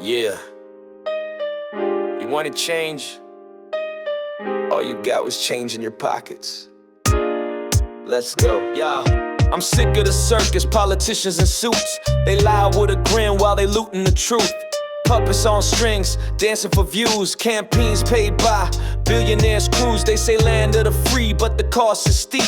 Yeah. You wanted change? All you got was change in your pockets. Let's go. Yo, I'm sick of the circus, politicians in suits. They lie with a grin while they looting the truth. Puppets on strings, dancing for views. Campaigns paid by billionaires' crews. They say land of the free, but the cost is steep.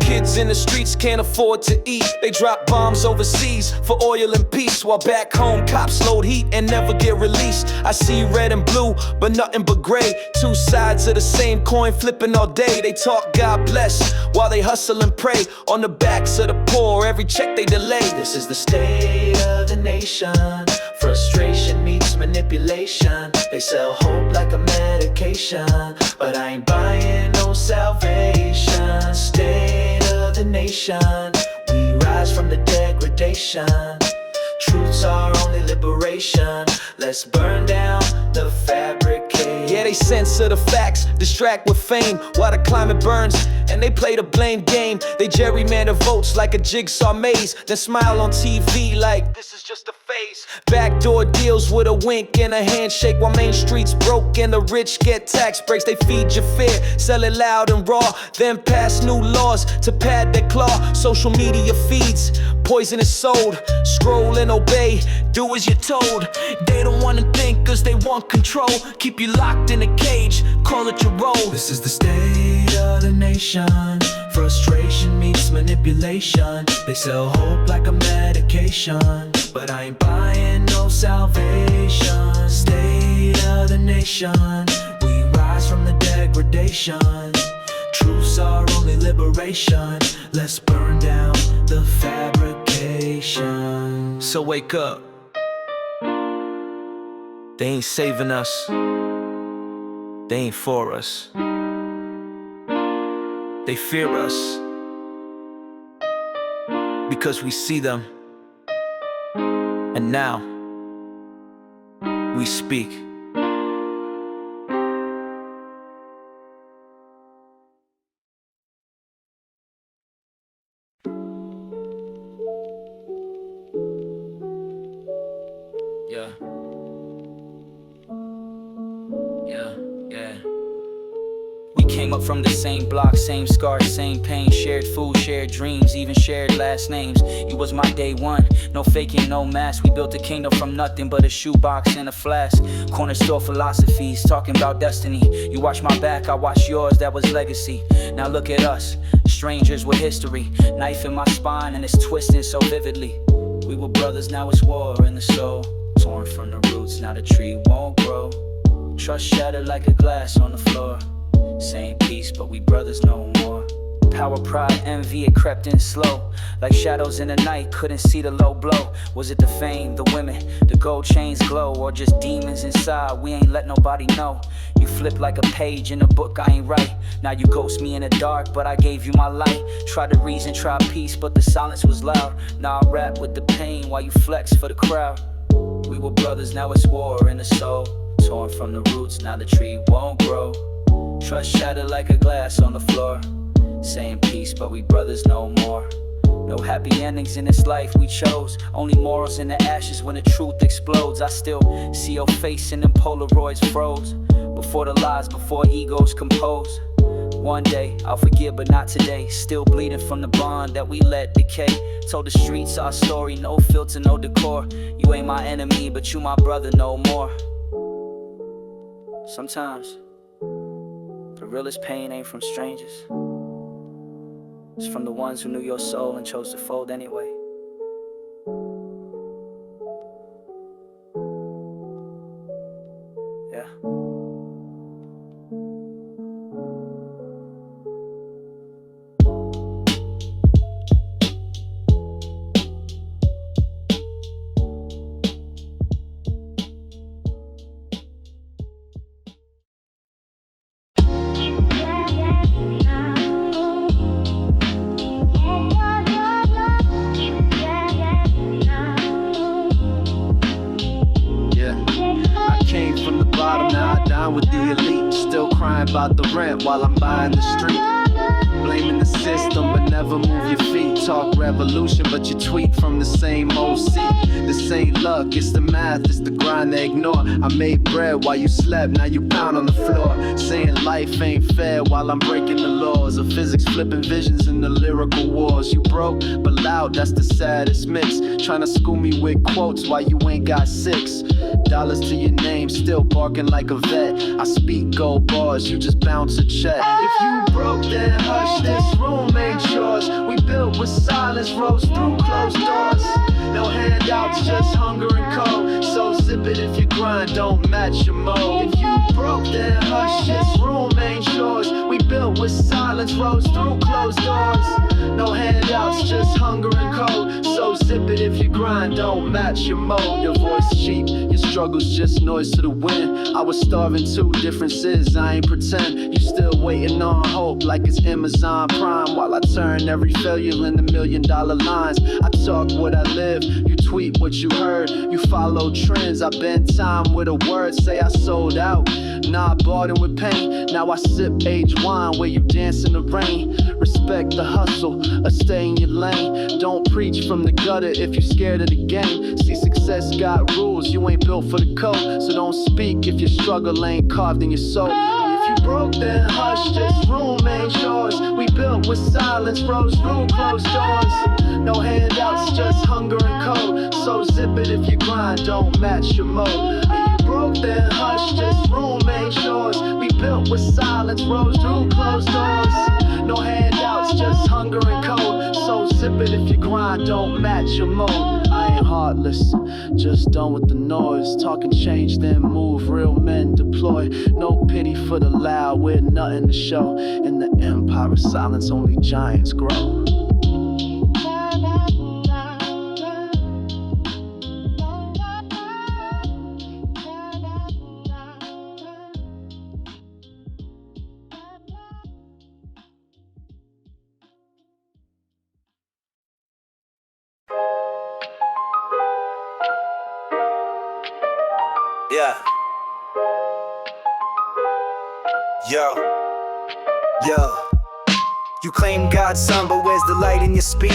Kids in the streets can't afford to eat. They drop bombs overseas for oil and peace, while back home cops load heat and never get released. I see red and blue, but nothing but gray. Two sides of the same coin flipping all day. They talk God bless while they hustle and pray on the backs of the poor. Every check they delay. This is the state of the nation. Frustration meets manipulation. They sell hope like a medication, but I ain't buying no salvation. State of the nation, we rise from the degradation. Truths are only liberation. Let's burn down the fabricate. Yeah, they censor the facts, distract with fame while the climate burns, and they play the blame game. They gerrymander votes like a jigsaw maze, then smile on TV like this is just a phase. Backdoor deals with a wink and a handshake, while Main Street's broke and the rich get tax breaks. They feed your fear, sell it loud and raw, then pass new laws to pad their claw. Social media feeds, poison is sold. Scroll and obey, do as you're told. They don't wanna think cause they want control. Keep you locked in a cage, call it your role. This is the state of the nation. Frustration meets manipulation. They sell hope like a medication, but I ain't buying no salvation. State of the nation, we rise from the degradation. Truths are only liberation. Let's burn down the fabrication. So wake up. They ain't saving us. They ain't for us. They fear us because we see them. And now we speak. Yeah. We came up from the same block, same scars, same pain. Shared food, shared dreams, even shared last names. You was my day one, no faking, no mask. We built a kingdom from nothing but a shoebox and a flask. Corner store philosophies, talking about destiny. You watch my back, I watch yours, that was legacy. Now look at us, strangers with history. Knife in my spine and it's twisting so vividly. We were brothers, now it's war in the soul. Torn from the roots, now the tree won't grow. Trust shattered like a glass on the floor. Same peace, but we brothers no more. Power, pride, envy, it crept in slow. Like shadows in the night, couldn't see the low blow. Was it the fame, the women, the gold chains glow, or just demons inside? We ain't let nobody know. You flip like a page in a book I ain't write. Now you ghost me in the dark, but I gave you my light. Tried to reason, try peace, but the silence was loud. Now I rap with the pain while you flex for the crowd. We were brothers, now it's war in the soul. Torn from the roots, now the tree won't grow. Trust shattered like a glass on the floor. Same peace, but we brothers no more. No happy endings in this life we chose. Only morals in the ashes when the truth explodes. I still see your face in them Polaroids froze. Before the lies, before egos compose. One day, I'll forgive but not today. Still bleeding from the bond that we let decay. Told the streets our story, no filter, no decor. You ain't my enemy, but you my brother no more. Sometimes the realest pain ain't from strangers. It's from the ones who knew your soul and chose to fold anyway. Yeah. With the elite, still crying about the rent while I'm buying the street. Blaming the system, but never move your feet. Talk revolution, but you tweet from the same old seat. This ain't luck, it's the math, it's the grind they ignore. I made bread while you slept, now you pound on the floor. Saying life ain't fair while I'm breaking the laws of physics, flipping visions in the lyrical wars. You broke, but loud, that's the saddest mix. Trying to school me with quotes while you ain't got $6 to your name, still barking like a vet. I speak gold bars, you just bounce a check. If you broke, then hush, this room ain't yours. We built with silence, rose through closed doors. No handouts, just hunger and cold. So zip it if your grind don't match your mode. If you broke, then hush, this room ain't yours. We built with silence, rose through closed doors. No handouts, just hunger and cold. So zip it if your grind don't match your mode. Your voice cheap, your struggles just noise to the wind. I was starving too, differences, I ain't pretend. You still waiting on hope like it's Amazon Prime. While I turn every failure into $1 million lines. I talk what I live, you tweet what you heard. You follow trends, I bend time with a word. Say I sold out, nah I bought it with pain. Now I sip aged wine where you dance in the rain. Respect the hustle, or stay in your lane. Don't preach from the gutter if you scared of the game. See, success got rules, you ain't built for the code. So don't speak if your struggle ain't carved in your soul. If you broke, then hush, this room ain't yours. We built with silence, rose through closed doors. No handouts, just hunger and cold. So zip it if your grind don't match your mode. If you broke, then hush, this room ain't yours. We built with silence, rose through closed doors. No handouts, just hunger and cold. So zip it if your grind don't match your mode. I ain't heartless, just done with the noise. Talking change, then move, real men deploy. No pity for the loud, with nothing to show. In the empire of silence, only giants grow. Yeah. Yo. You claim God's son, but where's the light in your speech?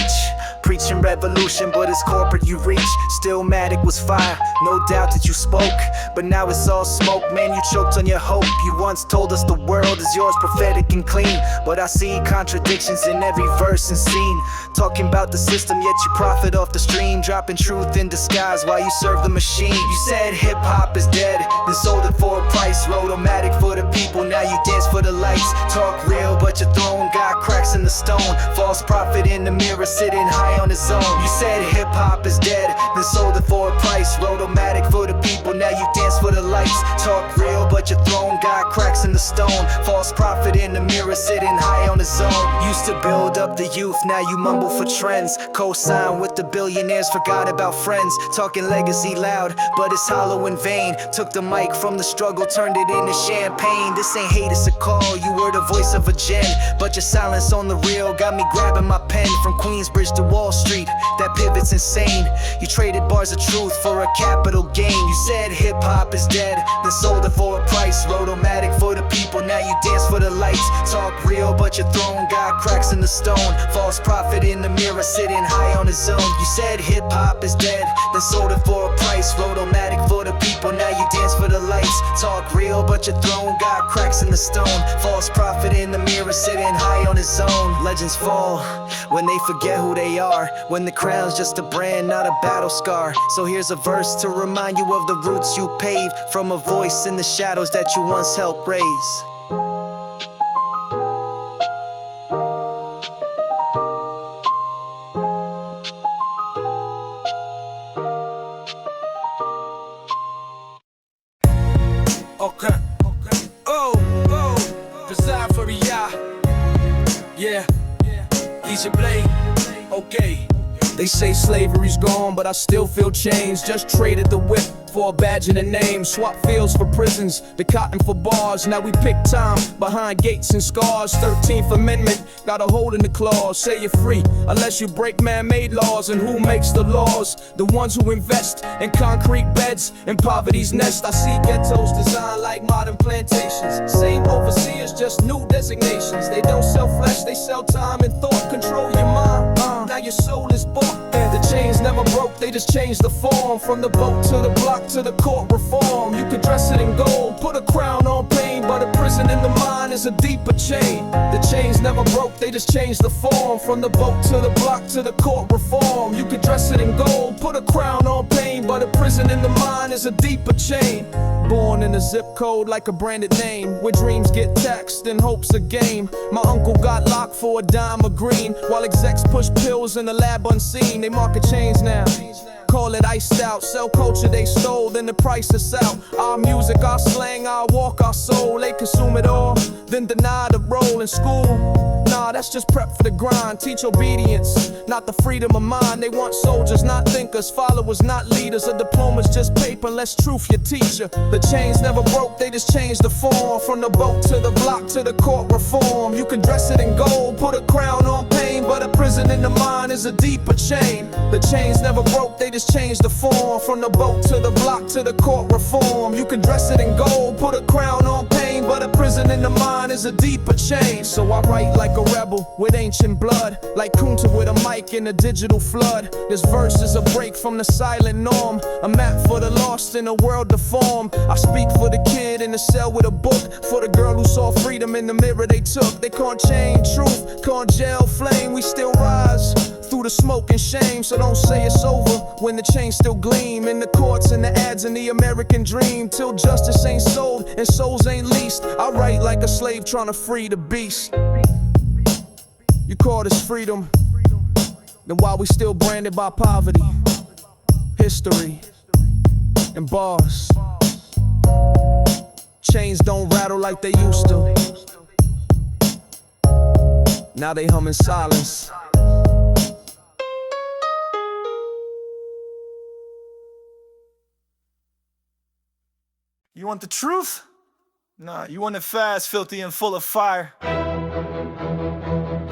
Preaching revolution, but it's corporate you reach. Stillmatic was fire, no doubt that you spoke. But now it's all smoke, man, you choked on your hope. You once told us the world is yours, prophetic and clean. But I see contradictions in every verse and scene. Talking about the system, yet you profit off the stream. Dropping truth in disguise while you serve the machine. You said hip-hop is dead, then sold it for a price. Road-o-matic for the people, now you dance for the lights. Talk real, but your throne got cracks in the stone. False prophet in the mirror, sitting high on his own. You said hip-hop is dead, then sold it for a price. Road-o-matic for the people, now you dance for the lights. Talk real, but your throne got cracks in the stone. False prophet in the mirror, sitting high on his own. Used to build up the youth, now you mumble for trends. Co-sign with the billionaires, forgot about friends. Talking legacy loud, but it's hollow in vain. Took the mic from the struggle, turned it into champagne. This ain't hate, it's a call, you were the voice of a gen. But your silence on the real got me grabbing my pen. From Queensbridge to Wall Street, that pivot's insane. You traded bars of truth for a capital gain. You said hip-hop is dead, then sold it for a price. Road-o-matic for the people, now you dance for the lights. Talk real, but your throne got cracks in the stone. False prophet in the mirror, sitting high on his own. You said hip-hop is dead, then sold it for a price. Road-o-matic for the people, now you dance for the lights. Talk real, but your throne got cracks in the stone. False prophet in the mirror, sitting high on his own. Legends fall when they forget who they are, when the crown's just a brand, not a battle scar. So here's a verse to remind you of the roots you paved, from a voice in the shadows that you once helped raise. Okay. Oh, preside for the eye. Yeah. Easy blade. Okay. They say slavery's gone, but I still feel changed. Just traded the whip for a badge and a name. Swap fields for prisons, the cotton for bars. Now we pick time behind gates and scars. 13th Amendment, got a hold in the clause. Say you're free unless you break man-made laws. And who makes the laws? The ones who invest in concrete beds in poverty's nest. I see ghettos designed like modern plantations. Same overseers, just new designations. They don't sell flesh, they sell time and thought. Control your mind, now your soul is bought. The chains never broke, they just changed the form. From the boat to the block to the court reform. You could dress it in gold, put a crown on pain, but a prison in the mind is a deeper chain. The chains never broke, they just changed the form. From the boat to the block to the court reform. You could dress it in gold, put a crown on pain, but a prison in the mind is a deeper chain. Born in a zip code like a branded name, where dreams get taxed and hopes a game. My uncle got locked for a dime of green, while execs push pills in the lab unseen. They market chains now, call it iced out. Sell culture they stole, then the price is out. Our music, our slang, our walk, our soul. They consume it all, then deny the role in school. Nah, that's just prep for the grind. Teach obedience, not the freedom of mind. They want soldiers, not thinkers, followers, not leaders. A diploma's just paper, less truth, your teacher. The chains never broke, they just changed the form. From the boat to the block to the court reform. You can dress it in gold, put a crown on pain, but a prison in the mind is a deeper chain. The chains never broke, they just changed the form. From the boat to the block to the court reform. You can dress it in gold, put a crown on pain, but a prison in the mind is a deeper chain. So I write like a rebel with ancient blood, like Kunta with a mic in a digital flood. This verse is a break from the silent norm, a map for the lost in a world deformed. I speak for the kid in the cell with a book, for the girl who saw freedom in the mirror they took. They can't change truth, can't gel flame. We still rise through the smoke and shame, so don't say it's over when the chains still gleam. In the courts and the ads and the American dream, till justice ain't sold and souls ain't leased. I write like a slave trying to free the beast. You call this freedom, then why we still branded by poverty, history, and bars? Chains don't rattle like they used to. Now they hum in silence. You want the truth? Nah, you want it fast, filthy, and full of fire.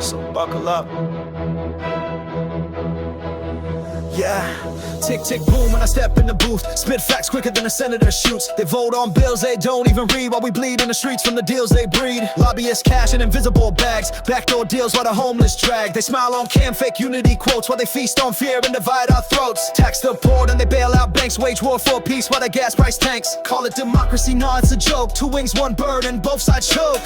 So buckle up. Yeah. Tick, tick, boom when I step in the booth. Spit facts quicker than a senator shoots. They vote on bills they don't even read, while we bleed in the streets from the deals they breed. Lobbyists cash in invisible bags, backdoor deals while the homeless drag. They smile on cam, fake unity quotes, while they feast on fear and divide our throats. Tax the poor, then they bail out banks. Wage war for peace while the gas price tanks. Call it democracy, nah, it's a joke. Two wings, one bird, and both sides choke.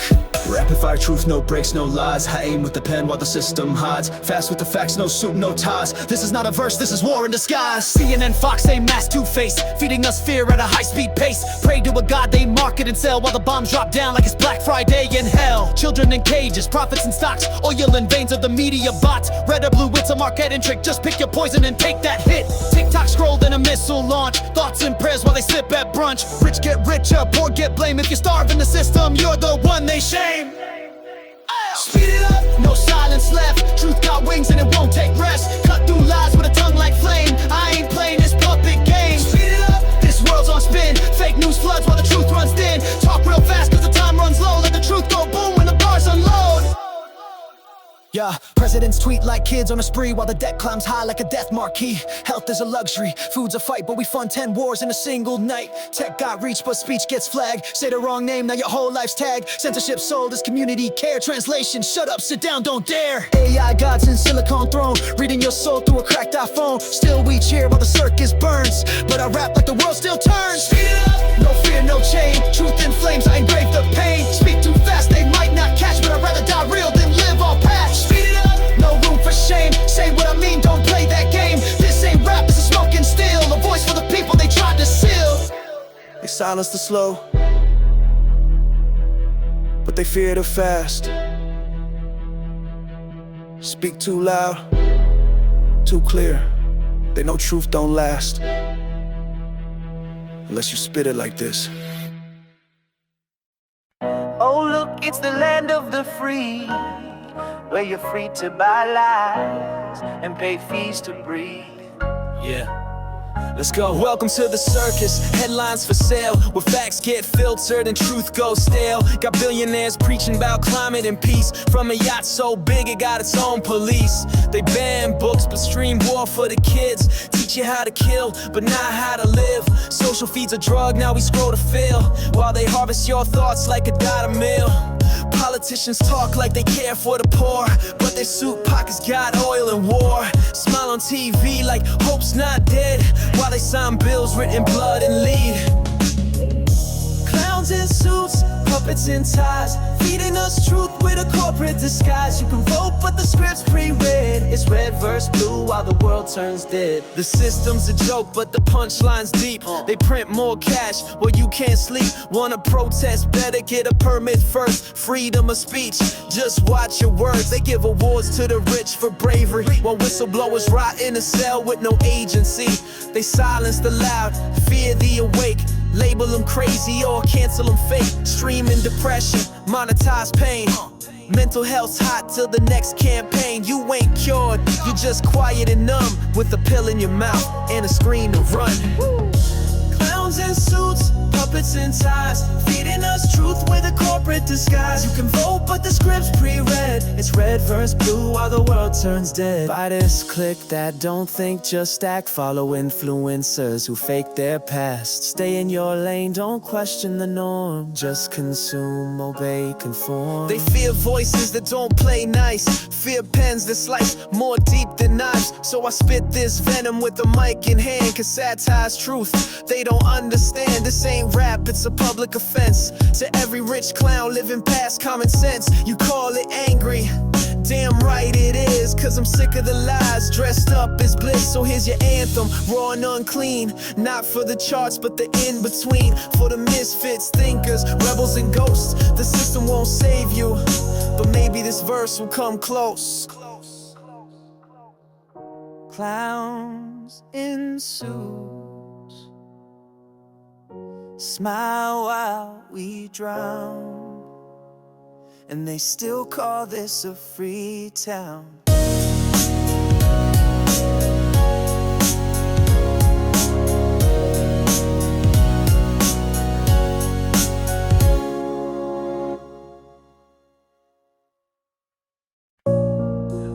Rapid fire truth, no breaks, no lies. I aim with the pen while the system hides. Fast with the facts, no suit, no ties. This is not a verse, this is war in disguise. CNN, Fox, they mass two-faced, feeding us fear at a high-speed pace. Pray to a god they market and sell, while the bombs drop down like it's Black Friday in hell. Children in cages, profits in stocks, oil in veins of the media bots. Red or blue, it's a marketing trick, just pick your poison and take that hit. TikTok scroll, then a missile launch, thoughts and prayers while they sip at brunch. Rich get richer, poor get blamed. If you starve in the system, you're the one they shame. Speed it up, no silence left. Truth got wings and it won't take rest. Cut through lies with a tongue like flame. I ain't playing this puppet game. Speed it up, this world's on spin. Fake news floods while the truth runs thin. Talk real fast cause the time runs low. Let the truth go boom when the bars unload. Yeah, presidents tweet like kids on a spree, while the debt climbs high like a death marquee. Health is a luxury, food's a fight, but we fund 10 wars in a single night. Tech got reach, but speech gets flagged. Say the wrong name, now your whole life's tagged. Censorship sold as community care. Translation, shut up, sit down, don't dare. AI gods in silicon throne, reading your soul through a cracked iPhone. Still we cheer while the circus burns, but I rap like the world still turns. Speed it up, no fear, no chain. Truth in flames, I engrave the pain. Speak too fast, they might not catch, but I'd rather die real than live all past. Speed it up, no room for shame. Say what I mean, don't play that game. This ain't rap, this is smoking steel. A voice for the people they tried to seal. They silence the slow, but they fear the fast. Speak too loud, too clear. They know truth don't last unless you spit it like this. Oh look, it's the land of the free. where you're free to buy lies and pay fees to breathe. Yeah. Let's go. Welcome to the circus. Headlines for sale, where facts get filtered and truth goes stale. Got billionaires preaching about climate and peace, from a yacht so big it got its own police. They ban books but stream war for the kids. Teach you how to kill but not how to live. Social feed's a drug, now we scroll to fill, while they harvest your thoughts like $1 a meal. Politicians talk like they care for the poor, but their suit pockets got oil and war. Smile on TV like hope's not dead, while they sign bills written in blood and lead. Clowns in suits, puppets in ties, feeding us truth with a corporate disguise. You can vote but the script's pre-read, it's red versus blue while the world turns dead. The system's a joke but the punchline's deep. They print more cash while you can't sleep. Wanna protest, better get a permit first. Freedom of speech, just watch your words. They give awards to the rich for bravery, while whistleblowers rot in a cell with no agency. They silence the loud, fear the awake. Label them crazy or cancel them fake. Streaming depression, monetize pain. Mental health's hot till the next campaign. You ain't cured, you're just quiet and numb, with a pill in your mouth and a screen to run. Clowns in suits, puppets in ties, feeding us truth with a corporate disguise. You can vote but the script's pre-read, it's red versus blue while the world turns dead. Buy this, click that, don't think, just act. Follow influencers who fake their past. Stay in your lane, don't question the norm, just consume, obey, conform. They fear voices that don't play nice, fear pens that slice more deep than knives. So I spit this venom with the mic in hand, cause satire's truth they don't understand. This ain't rap, it's a public offense to every rich clown living past common sense. You call it angry, damn right it is, cause I'm sick of the lies dressed up as bliss. So here's your anthem, raw and unclean, not for the charts but the in-between, for the misfits, thinkers, rebels and ghosts. The system won't save you, but maybe this verse will come close. Clowns in suits smile while we drown, and they still call this a free town.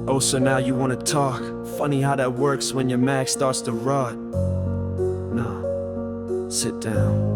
Oh, so now you wanna talk? Funny how that works when your mag starts to rot. Nah, sit down.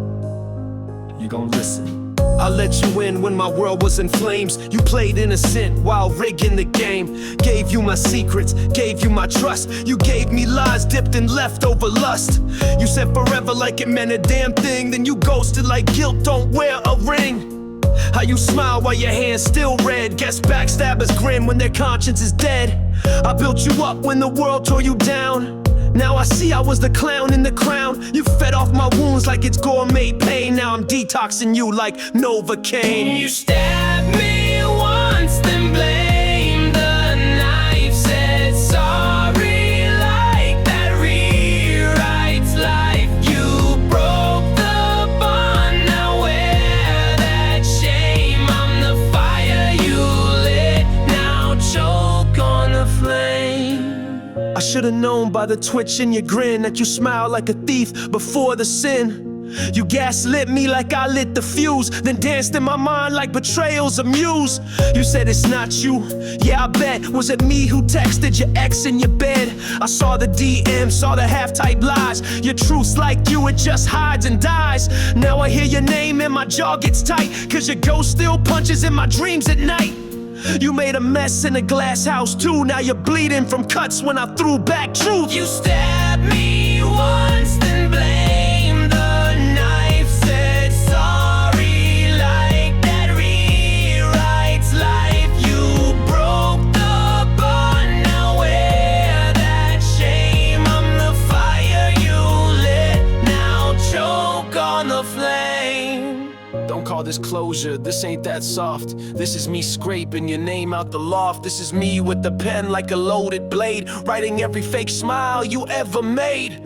You gon' listen. I let you in when my world was in flames. You played innocent while rigging the game. Gave you my secrets, gave you my trust. You gave me lies dipped in leftover lust. You said forever like it meant a damn thing. Then you ghosted like guilt don't wear a ring. How you smile while your hand's still red. Guess backstabbers grin when their conscience is dead. I built you up when the world tore you down. Now I see I was the clown in the crown. You fed off my wounds like it's gourmet pain. Now I'm detoxing you like Novocaine. You stabbed me once, then blamed the knife. Said sorry like that rewrites life. You broke the bond, now wear that shame. I'm the fire you lit, now choke on the flame. I should've known by the twitch in your grin that you smile like a thief before the sin. You gaslit me like I lit the fuse, then danced in my mind like betrayal's a muse. You said it's not you, yeah I bet. Was it me who texted your ex in your bed? I saw the DM, saw the half-type lies. Your truth's like you, it just hides and dies. Now I hear your name and my jaw gets tight, cause your ghost still punches in my dreams at night. You made a mess in a glass house too. Now you're bleeding from cuts when I threw back truth. You stabbed me once, then blamed the knife. Said sorry like that rewrites life. You broke the bond, now wear that shame. I'm the fire you lit, now choke on the flame. Don't call this closure, this ain't that soft. This is me scraping your name out the loft. This is me with the pen like a loaded blade, writing every fake smile you ever made.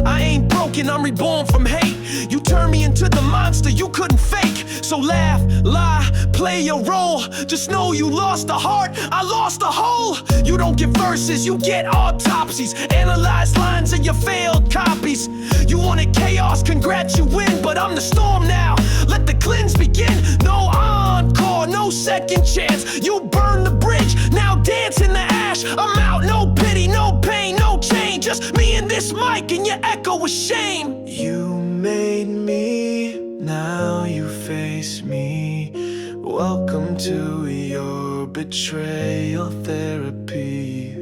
I ain't broken, I'm reborn from hate. You turned me into the monster you couldn't fake. So laugh, lie, play your role. Just know you lost a heart, I lost a whole. You don't get verses, you get autopsies. Analyze lines of your failed copies. You wanted chaos, congrats, you win. But I'm the storm now, let the cleanse begin. No encore, no second chance. You burn the bridge, now dance in the ash. I'm out, no pity, no pain, no change. Just me and this mic and your echo of shame. You made me, now you face me. Welcome to your betrayal therapy.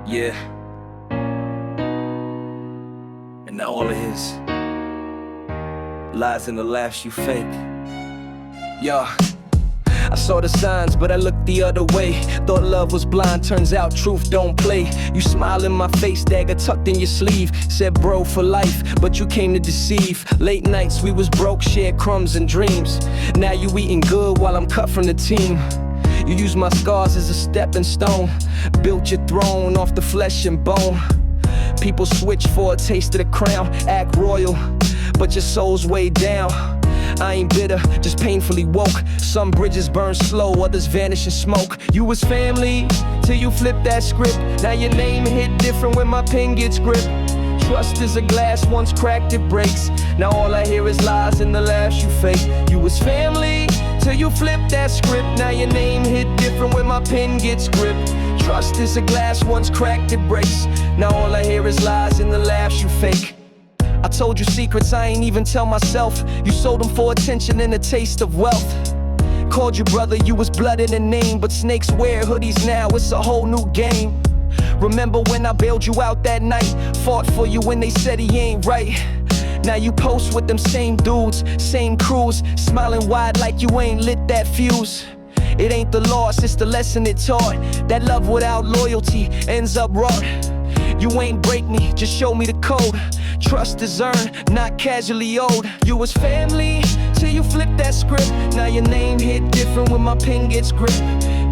Yeah. And now all of his lies and the laughs you fake. Yeah. I saw the signs, but I looked the other way. Thought love was blind, turns out truth don't play. You smile in my face, dagger tucked in your sleeve. Said bro for life, but you came to deceive. Late nights we was broke, shared crumbs and dreams. Now you eating good while I'm cut from the team. You use my scars as a stepping stone. Built your throne off the flesh and bone. People switch for a taste of the crown. Act royal, but your soul's way down. I ain't bitter, just painfully woke. Some bridges burn slow, others vanish in smoke. You was family, till you flip that script. Now your name hit different when my pen gets gripped. Trust is a glass, once cracked it breaks. Now all I hear is lies and the laughs you fake. You was family, till you flip that script. Now your name hit different when my pen gets gripped. Trust is a glass, once cracked it breaks. Now all I hear is lies and the laughs you fake. I told you secrets I ain't even tell myself. You sold them for attention and a taste of wealth. Called you brother, you was blood in the name. But snakes wear hoodies now, it's a whole new game. Remember when I bailed you out that night? Fought for you when they said he ain't right. Now you post with them same dudes, same crews, smiling wide like you ain't lit that fuse. It ain't the loss, it's the lesson it taught. That love without loyalty ends up wrought. You ain't break me, just show me the code. Trust is earned, not casually owed. You was family, till you flip that script. Now your name hit different when my pen gets gripped.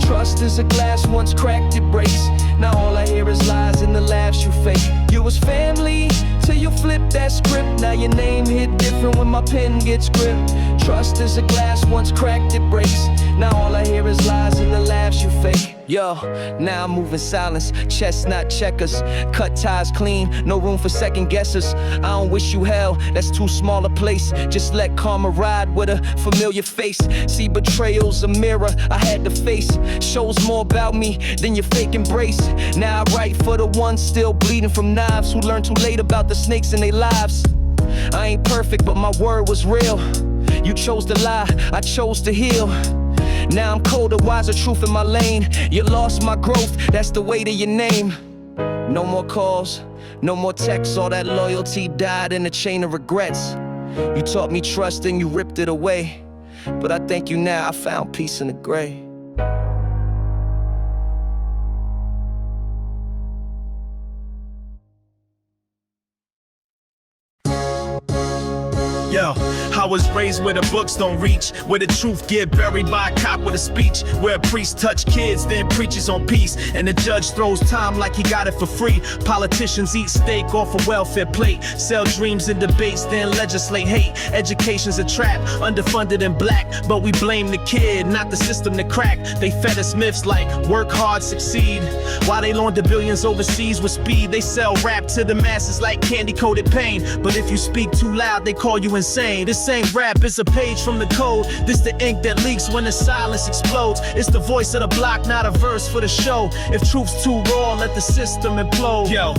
Trust is a glass, once cracked it breaks. Now all I hear is lies and the laughs you fake. You was family, till you flip that script. Now your name hit different when my pen gets gripped. Trust is a glass, once cracked it breaks. Now all I hear is lies and the laughs you fake. Yo, now I move in silence, chestnut checkers. Cut ties clean, no room for second guessers. I don't wish you hell, that's too small a place. Just let karma ride with a familiar face. See, betrayal's a mirror I had to face. Shows more about me than your fake embrace. Now I write for the ones still bleeding from knives, who learned too late about the snakes in their lives. I ain't perfect, but my word was real. You chose to lie, I chose to heal. Now I'm colder, wiser, truth in my lane. You lost my growth, that's the weight of your name. No more calls, no more texts. All that loyalty died in a chain of regrets. You taught me trust and you ripped it away. But I thank you now, I found peace in the gray. Yo, I was raised where the books don't reach, where the truth get buried by a cop with a speech, where a priest touch kids, then preaches on peace, and the judge throws time like he got it for free. Politicians eat steak off a welfare plate, sell dreams in debates, then legislate hate. Education's a trap, underfunded and black, but we blame the kid, not the system that cracked. They fed us myths like work hard, succeed, while they launder billions overseas with speed. They sell rap to the masses like candy-coated pain, but if you speak too loud, they call you insane. This ain't rap, it's a page from the code. This the ink that leaks when the silence explodes. It's the voice of the block, not a verse for the show. If truth's too raw, let the system implode. Yo,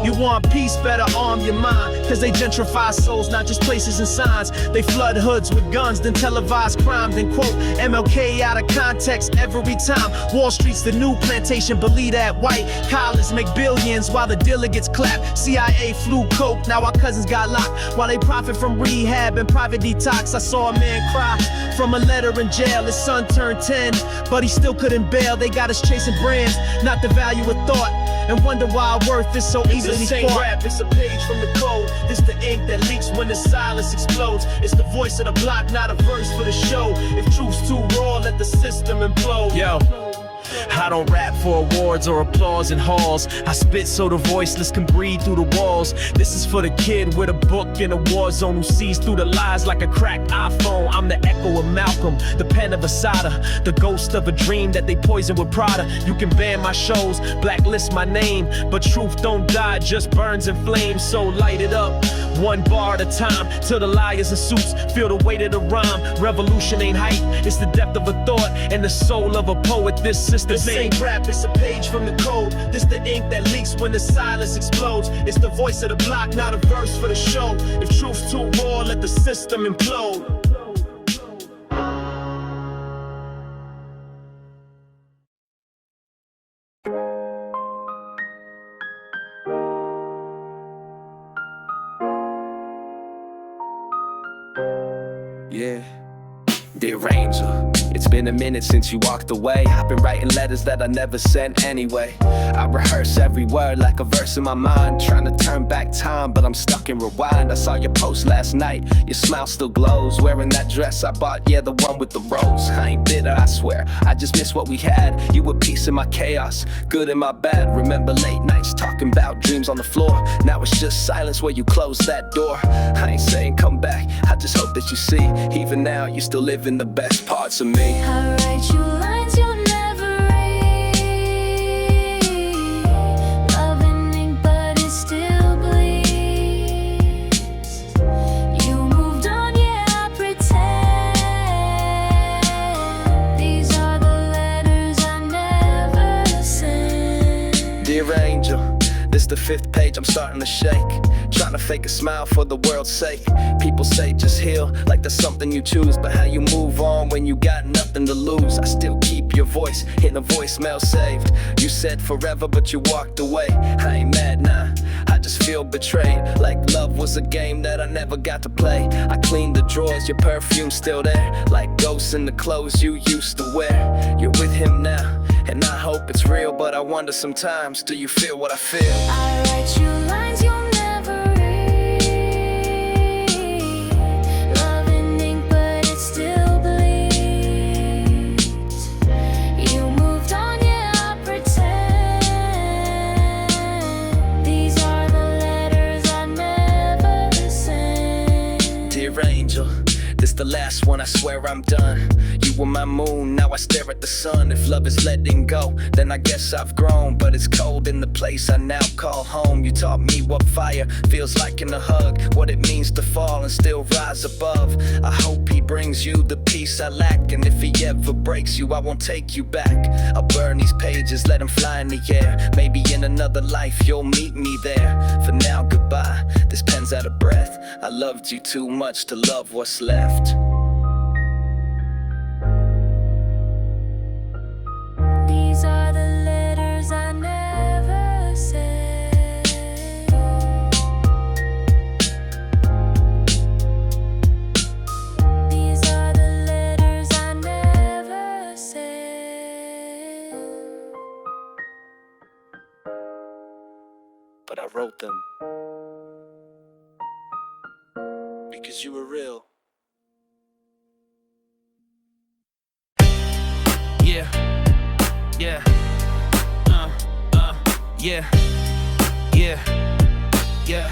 you want peace, better arm your mind, cause they gentrify souls, not just places and signs. They flood hoods with guns, then televise crime, then quote MLK out of context every time. Wall Street's the new plantation, believe that. White collars make billions while the dealer gets clapped. CIA flew coke, now our cousins got locked, while they profit from rehab and private detox. I saw a man cry from a letter in jail. His son turned 10, but he still couldn't bail. They got us chasing brands, not the value of thought, and wonder why our worth is so easily fought. Rap, it's a page from the code. It's the ink that leaks when the silence explodes. It's the voice of the block, not a verse for the show. If truth's too raw, let the system implode. Yo, I don't rap for awards or applause in halls. I spit so the voiceless can breathe through the walls. This is for the kid with a book in a war zone who sees through the lies like a cracked iPhone. I'm the echo of Malcolm, the pen of Asada, the ghost of a dream that they poison with Prada. You can ban my shows, blacklist my name, but truth don't die, it just burns in flames. So light it up, one bar at a time, till the liars and suits feel the weight of the rhyme. Revolution ain't hype, it's the depth of a thought and the soul of a poet. This system ain't rap, it's a page from the code. This the ink that leaks when the silence explodes. It's the voice of the block, not a verse for the show. If truth's too raw, let the system implode. Yeah, dear Angel, it's been a minute since you walked away. I've been writing letters that I never sent anyway. I rehearse every word like a verse in my mind, trying to turn back time, but I'm stuck in rewind. I saw your post last night, your smile still glows. Wearing that dress I bought, yeah, the one with the rose. I ain't bitter, I swear, I just miss what we had. You were peace in my chaos, good in my bad. Remember late nights talking about dreams on the floor. Now it's just silence where you close that door. I ain't saying come back, I just hope that you see, even now you still live in the best parts of me. I write you lines you'll never read. Love and ink, but it still bleeds. You moved on, yeah, I pretend. These are the letters I never sent. Dear Angel, this the 5th page, I'm starting to shake. Trying to fake a smile for the world's sake. People say just heal, like that's something you choose. But how you move on when you got nothing to lose? I still keep your voice in a voicemail saved. You said forever, but you walked away. I ain't mad, nah, I just feel betrayed. Like love was a game that I never got to play. I cleaned the drawers, your perfume's still there, like ghosts in the clothes you used to wear. You're with him now, and I hope it's real, but I wonder sometimes, do you feel what I feel? I write you lines you'll never read. Love and ink, but it still bleeds. You moved on, yeah, I pretend. These are the letters I never sent. Dear Angel, this the last one, I swear I'm done. You were my moon, now I stare at the sun. If love is letting go, then I guess I've grown. But it's cold in the place I now call home. You taught me what fire feels like in a hug, what it means to fall and still rise above. I hope he brings you the peace I lack, and if he ever breaks you, I won't take you back. I'll burn these pages, let them fly in the air. Maybe in another life you'll meet me there. For now, goodbye, this pen's out of breath. I loved you too much to love what's left. These are the letters I never sent. These are the letters I never sent. But I wrote them because you were real. Yeah, yeah, yeah, yeah, yeah,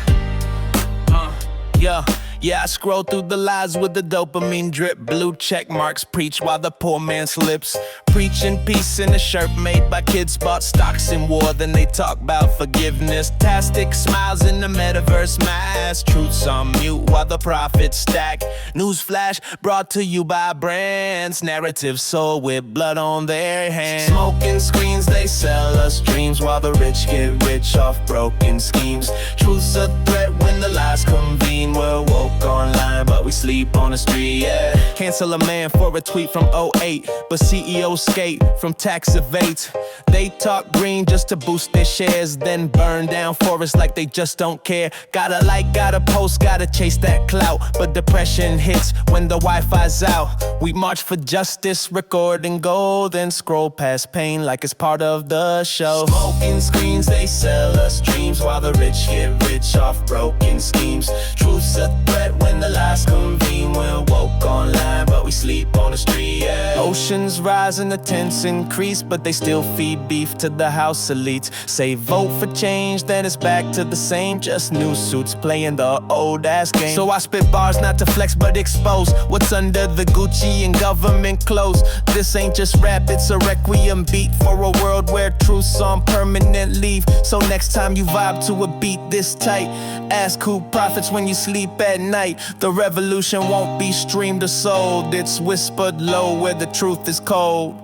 yeah. Yeah, I scroll through the lies with the dopamine drip. Blue check marks preach while the poor man slips. Preaching peace in a shirt made by kids bought stocks in war. Then they talk about forgiveness. Tastic smiles in the metaverse mask. Truths on mute while the profits stack. Newsflash brought to you by brands. Narratives sold with blood on their hands. Smoking screens, they sell us dreams while the rich get rich off broken schemes. Truth's a threat when the lies convene. We're woke online, but we sleep on the street, yeah. Cancel a man for a tweet from 08, but CEOs skate from tax evades. They talk green just to boost their shares, then burn down forests like they just don't care. Gotta like, gotta post, gotta chase that clout, but depression hits when the Wi-Fi's out. We march for justice, recording gold, then scroll past pain like it's part of the show. Smoking screens, they sell us dreams while the rich get rich off broken schemes. Truth's a threat when the lies convene. We're woke online, but we sleep on the street, yeah. Oceans rising the tents increase, but they still feed beef to the house elites. Say vote for change, then it's back to the same, just new suits playing the old ass game. So I spit bars not to flex but expose what's under the Gucci and government clothes. This ain't just rap, it's a requiem beat for a world where truth's on permanent leave. So next time you vibe to a beat this tight, ask who profits when you sleep at night. The revolution won't be streamed or sold, it's whispered low where the truth is cold.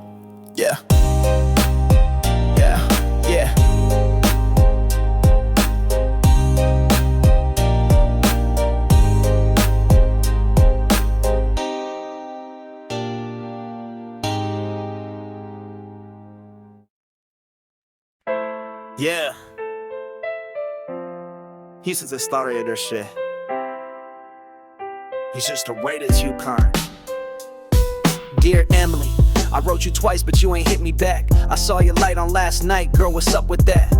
Yeah. Yeah, yeah. Yeah. He's the story of this shit. He's just a way that you kind. Dear Emily, I wrote you twice but you ain't hit me back. I saw your light on last night, girl, what's up with that?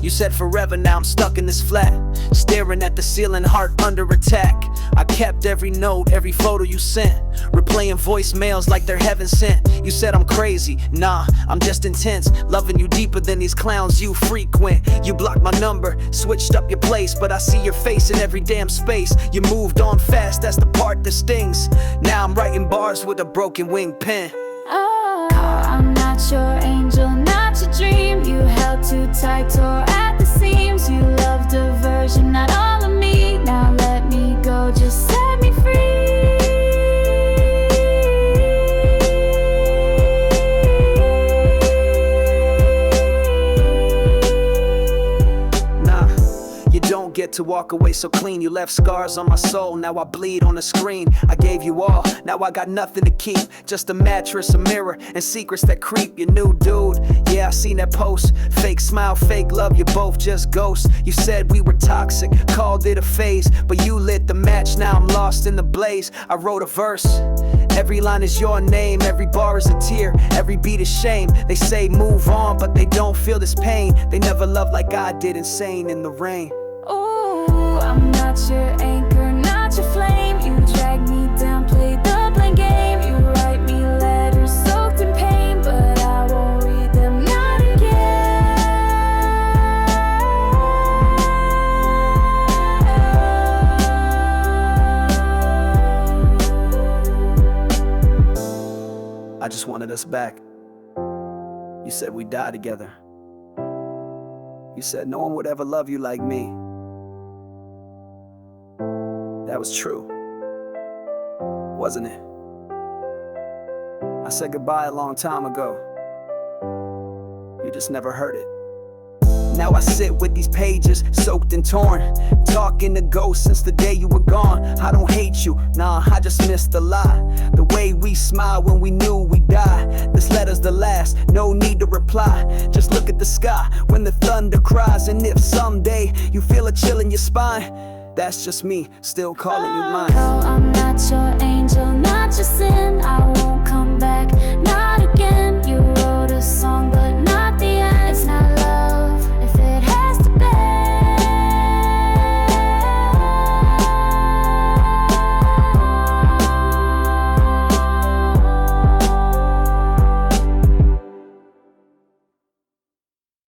You said forever, now I'm stuck in this flat, staring at the ceiling, heart under attack. I kept every note, every photo you sent, replaying voicemails like they're heaven sent. You said I'm crazy, nah, I'm just intense, loving you deeper than these clowns you frequent. You blocked my number, switched up your place, but I see your face in every damn space. You moved on fast, that's the part that stings. Now I'm writing bars with a broken wing pen. Oh, I'm not your angel, not your dream. You held too tight, tore at the seams. You loved a version, not all of me. Now let me go, just set me free. Nah, you don't get to walk away so clean. You left scars on my soul, now I bleed on the screen. I gave you all, now I got nothing to keep. Just a mattress, a mirror, and secrets that creep. You new dude, yeah, I seen that post. Fake smile, fake love, you both just ghosts. You said we were toxic, called it a phase, but you lit the match, now I'm lost in the blaze. I wrote a verse, every line is your name, every bar is a tear, every beat is shame. They say move on, but they don't feel this pain. They never loved like I did, insane in the rain. Ooh, I'm not your anchor, not your flame. You drag me down, play the blame game. You write me letters soaked in pain, but I won't read them, not again. I just wanted us back. You said we'd die together. You said no one would ever love you like me. That was true, wasn't it? I said goodbye a long time ago. You just never heard it. Now I sit with these pages, soaked and torn, talking to ghosts since the day you were gone. I don't hate you, nah, I just missed the lie. The way we smiled when we knew we'd die. This letter's the last, no need to reply. Just look at the sky when the thunder cries. And if someday you feel a chill in your spine, that's just me, still calling you mine. Oh, I'm not your angel, not your sin. I won't come back, not